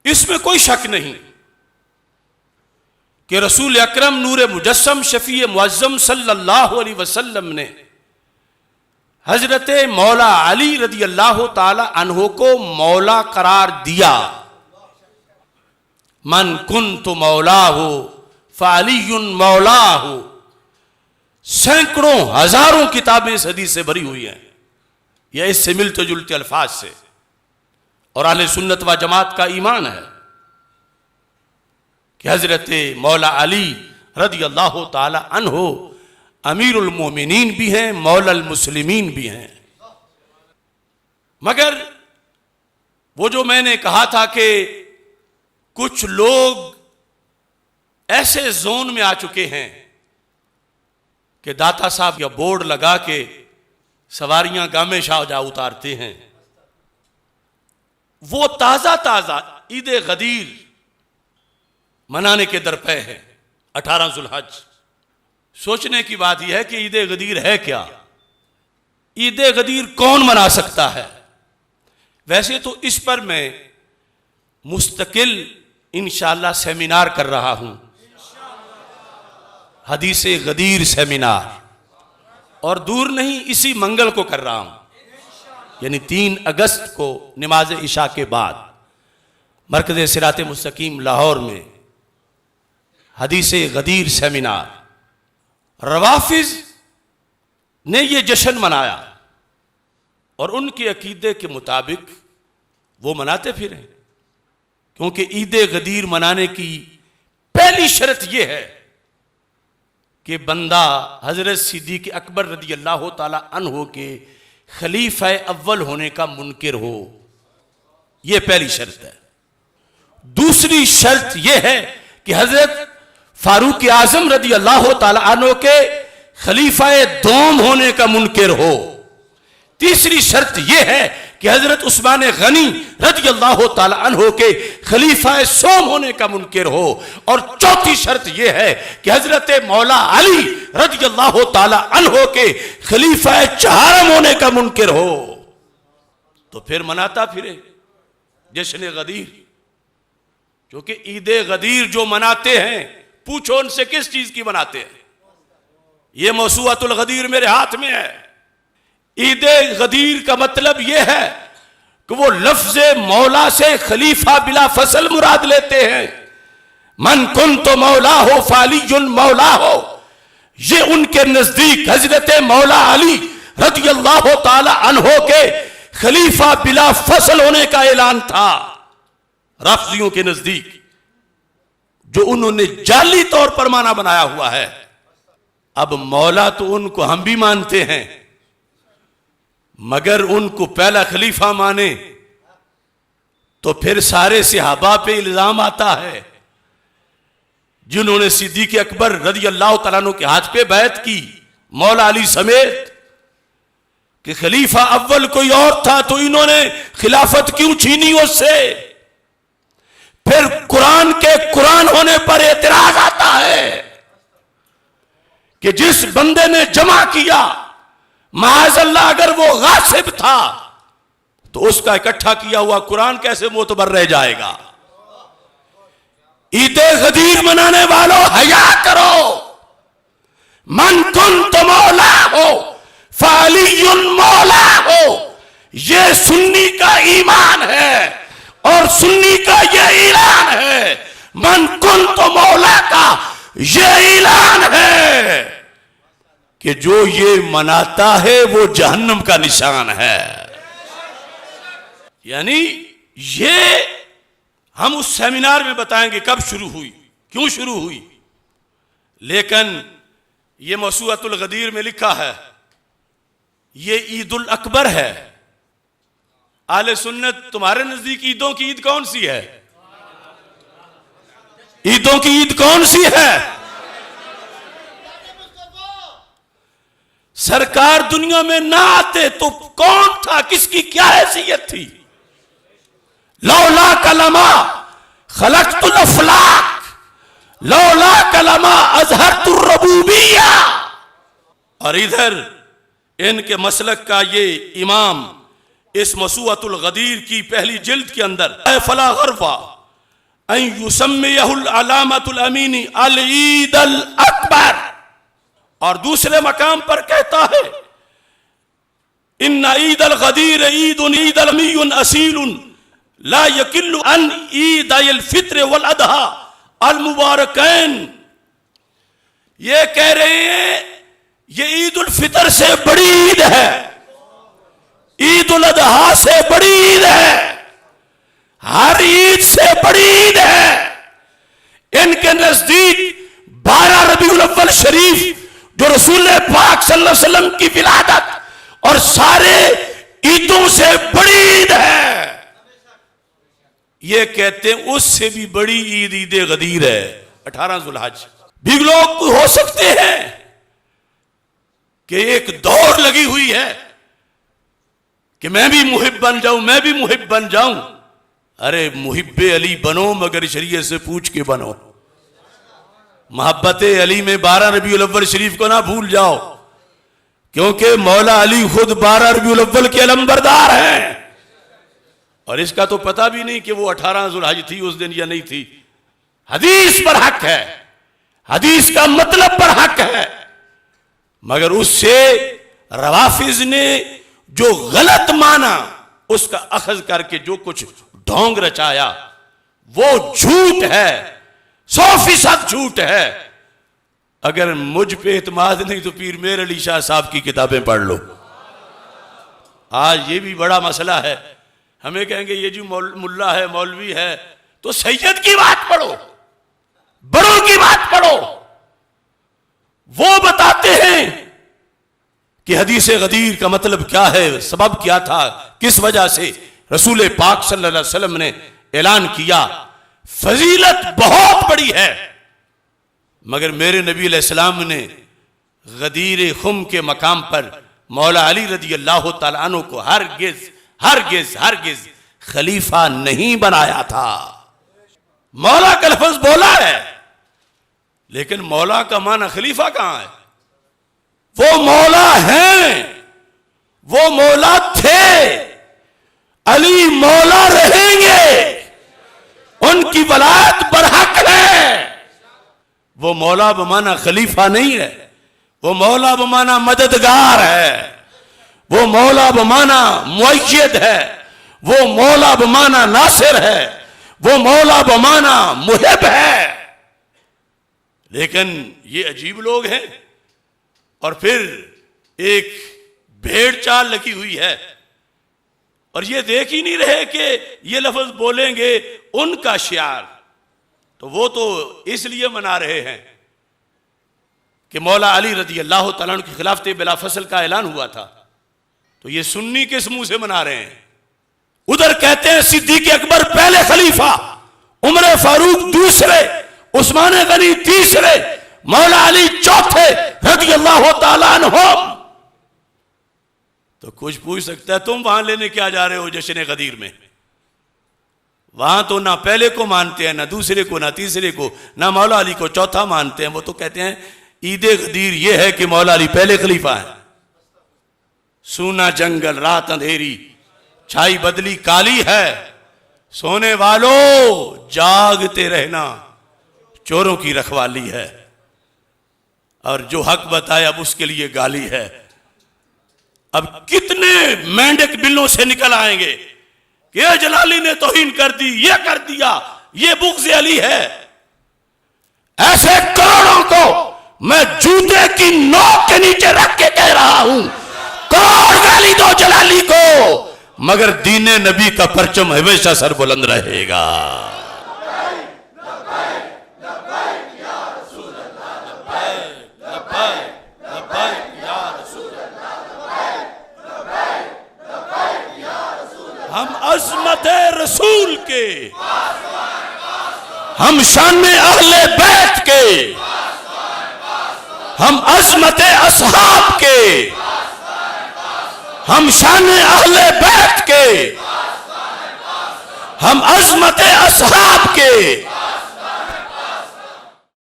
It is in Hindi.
इसमें कोई शक नहीं कि रसूल अकरम नूर मुजस्सम शफी मुअज्जम सल्लल्लाहु अलैहि वसल्लम ने हजरत मौला अली रदी अल्लाह ताला अन्हो को मौला करार दिया। मन कुन्तु मौला हो फ़अलियुन मौला हो। सैकड़ों हजारों किताबें इस हदीस से भरी हुई हैं, यह इससे मिलते जुलते अल्फाज से, और अहले सुन्नत व जमात का ईमान है कि हजरत मौला अली रदी अल्लाह ताला अन्हो अमीरुल मोमिनीन भी हैं, मौलल मुस्लिमीन भी हैं। मगर वो जो मैंने कहा था कि कुछ लोग ऐसे जोन में आ चुके हैं कि दाता साहब या बोर्ड लगा के सवारियां गामे शाह जा उतारते हैं, वो ताजा ताजा ईद गदीर मनाने के दरपे है 18 जुल्हज। सोचने की बात यह है कि ईद गदीर है क्या, ईद गदीर कौन मना सकता है। वैसे तो इस पर मैं मुस्तकिल इंशाअल्लाह सेमिनार कर रहा हूं, हदीस गदीर सेमिनार, और दूर नहीं इसी मंगल को कर रहा हूं, यानी 3 अगस्त को नमाज इशा के बाद मरकज़ सिरात मुस्तकीम लाहौर में हदीस गदीर सेमिनार। रवाफिज ने यह जश्न मनाया और उनके अकीदे के मुताबिक वो मनाते फिरे, क्योंकि ईद गदीर मनाने की पहली शर्त यह है कि बंदा हजरत सिद्दीक़ अकबर रदी अल्लाह ताला अन्हो के खलीफा अव्वल होने का मुनकिर हो, यह पहली शर्त है। दूसरी शर्त यह है कि हजरत फारूक आजम रदी अल्लाह ताला अन्हो के खलीफा दोम होने का मुनकिर हो। तीसरी शर्त यह है कि हजरत उस्मान गनी रदी अल्लाह ताला अन्हो के खलीफा सोम होने का मुनकिर हो। और चौथी शर्त यह है कि हजरत मौला अली रदी अल्लाह ताला अन्हो के खलीफा चहारम होने का मुनकिर हो। तो फिर मनाता फिरे जश्न गदीर, क्योंकि ईद गदीर जो मनाते हैं, पूछो उनसे किस चीज की मनाते हैं। यह मौसूअतुल गदीर मेरे हाथ में है। ईद गदीर का मतलब यह है कि वो लफ्ज मौला से खलीफा बिला फसल मुराद लेते हैं। मन कुन्तु मौला हो फ़अलियुन मौला हो, ये उनके नजदीक हजरत मौला अली रज़ी अल्लाह ताला अन्हो के खलीफा बिला फसल होने का ऐलान था। राफिजियों के नजदीक जो उन्होंने जाली तौर पर माना बनाया हुआ है। अब मौला तो उनको हम भी मानते हैं, मगर उनको पहला खलीफा माने तो फिर सारे सहाबा पे इल्जाम आता है जिन्होंने सिद्दीक़ अकबर रज़ी अल्लाह तआला अन्हु के हाथ पे बैत की, मौला अली समेत, कि खलीफा अव्वल कोई और था तो इन्होंने खिलाफत क्यों छीनी उससे। फिर कुरान के कुरान होने पर एतराज आता है कि जिस बंदे ने जमा किया, माअज़ल्लाह अगर वो गासिब था तो उसका इकट्ठा किया हुआ कुरान कैसे मोतबर रह जाएगा। ईद गदीर मनाने वालों हया करो। मन कुन्तु मौला हो फ़अलियुन मौला हो, यह सुन्नी का ईमान है और सुन्नी का यह ऐलान है। मन कुन्तु मौला का यह ऐलान है कि जो ये मनाता है वो जहन्नम का निशान है। यानी ये हम उस सेमिनार में बताएंगे कब शुरू हुई, क्यों शुरू हुई, लेकिन ये मौसूअतुल गदीर में लिखा है ये ईदुल अकबर है। आले सुन्नत तुम्हारे नजदीक ईदों की ईद कौन सी है? ईदों की ईद कौन सी है? सरकार दुनिया में ना आते तो कौन था, किसकी क्या हैसियत थी? लौला कलमा खलक़तुल अफ़लाक लौला कलमा अज़हरतुर रबूबिय्या। और इधर इनके मसलक का ये इमाम इस मसूअतुल गदीर की पहली जिल्द के अंदर फला गरवा युसम्मियहुल अलामतुल अमीनी अल ईद अल अकबर। और दूसरे मकाम पर कहता है इन्ना ईद अल गदीर ईदुन ईद अल अमीयुन असीलुन ला यकिल्लु अन ईद अल फित्र वल अदहा अल मुबारकैन। ये कह रहे हैं ये ईद उल फितर से बड़ी ईद है, ईद उल अदहा से बड़ी ईद है, हर ईद से बड़ी ईद है। इनके नजदीक 12 रबीउल अव्वल शरीफ जो रसूल पाक सल्लल्लाहु अलैहि वसल्लम की विलादत और सारे ईदों से बड़ी ईद है। ये कहते हैं उससे भी बड़ी ईद ईद गदीर है 18 जुल्हज। भी लोग हो सकते हैं कि एक दौड़ लगी हुई है कि मैं भी मुहिब बन जाऊं, मैं भी मुहिब बन जाऊं। अरे मुहिब्बे अली बनो मगर शरीयत से पूछ के बनो। मोहब्बत अली में 12 रबीउल अव्वल शरीफ को ना भूल जाओ, क्योंकि मौला अली खुद 12 रबीउल अव्वल के अलंबरदार हैं। और इसका तो पता भी नहीं कि वो 18 जुल्हज थी उस दिन या नहीं थी। हदीस पर हक है, हदीस का मतलब पर हक है, मगर उससे रवाफिज ने जो गलत माना उसका अखज करके जो कुछ ढोंग रचाया वो झूठ है, 100% झूठ है। अगर मुझ पे एतमाद नहीं तो पीर मेर अली शाह साहब की किताबें पढ़ लो। आज ये भी बड़ा मसला है, हमें कहेंगे ये जो मुल्ला है मौलवी है तो सैयद की बात पढ़ो, बड़ों की बात पढ़ो। वो बताते हैं कि हदीस गदीर का मतलब क्या है, सबब क्या था, किस वजह से रसूल पाक सल्लल्लाहु अलैहि वसल्लम ने ऐलान किया। फजीलत बहुत बड़ी है, मगर मेरे नबी अलैहिस्सलाम ने गदीर खुम के मकाम पर मौला अली रज़ी अल्लाह तआला अन्हु को हरगिज़ हरगिज़ हरगिज़ खलीफा नहीं बनाया था। मौला का लफ्ज़ बोला है, लेकिन मौला का माना खलीफा कहां है? वो मौला हैं, वो मौला थे, अली मौला रहेंगे, उनकी वलायत बरहक है। वो मौला बमाना खलीफा नहीं है, वो मौला बमाना मददगार है, वो मौला बमाना मुअय्यद है, वो मौला बमाना नासिर है, वो मौला बमाना मुहिब है। लेकिन ये अजीब लोग हैं। और फिर एक भेड़ चाल लगी हुई है और ये देख ही नहीं रहे कि ये लफ्ज बोलेंगे उनका शियार, तो वो तो इसलिए मना रहे हैं कि मौला अली रज़ी अल्लाह तआला अन्हु की खिलाफत बिला फसल का ऐलान हुआ था, तो ये सुन्नी किस मुंह से मना रहे हैं? उधर कहते हैं सिद्दीक अकबर पहले खलीफा, उमर फारूक दूसरे, उस्मान गनी तीसरे, मौला अली चौथे रज़ी अल्लाह तआला अन्हु। तो कुछ पूछ सकता है तुम वहां लेने क्या जा रहे हो जश्न गदीर में? वहां तो ना पहले को मानते हैं, ना दूसरे को, ना तीसरे को, ना मौला अली को चौथा मानते हैं। वो तो कहते हैं ईद गदीर ये है कि मौला अली पहले खलीफा है। सूना जंगल रात अंधेरी छाई बदली काली है, सोने वालों जागते रहना चोरों की रखवाली है। और जो हक बताए अब उसके लिए गाली है। अब कितने मेंढक बिलों से निकल आएंगे कि ये जलाली ने तौहीन कर दी, ये कर दिया, ये बुग़्ज़ अली है। ऐसे करोड़ों को मैं जूते की नोक के नीचे रख के कह रहा हूं, करोड़ गाली दो जलाली को, मगर दीने नबी का परचम हमेशा सर बुलंद रहेगा। हम अज़मत रसूल के, हम शान अहले बैत के, हम अज़मत असहाब के, हम शान अहले बैत के, हम अज़मत असहाब के,